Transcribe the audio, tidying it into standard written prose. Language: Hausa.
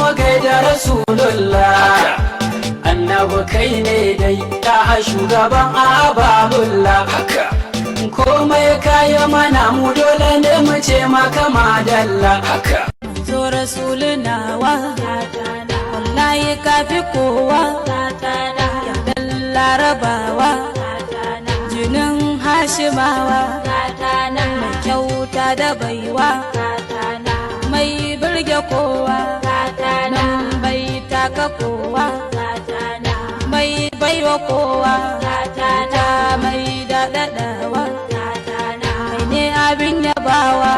mu gaida rasulullah annabi kai ne dai da shugaban ababullah haka komai kaya mana mu dole ne mu ce maka madalla haka zo rasuluna wa wallahi kafi kowa ya larabawa jinin hashimawa mai kyauta da baiwa mai birge kowa nan bai taka kowa mai baiwa kowa mai daɗaɗawa mai ne abin yabawa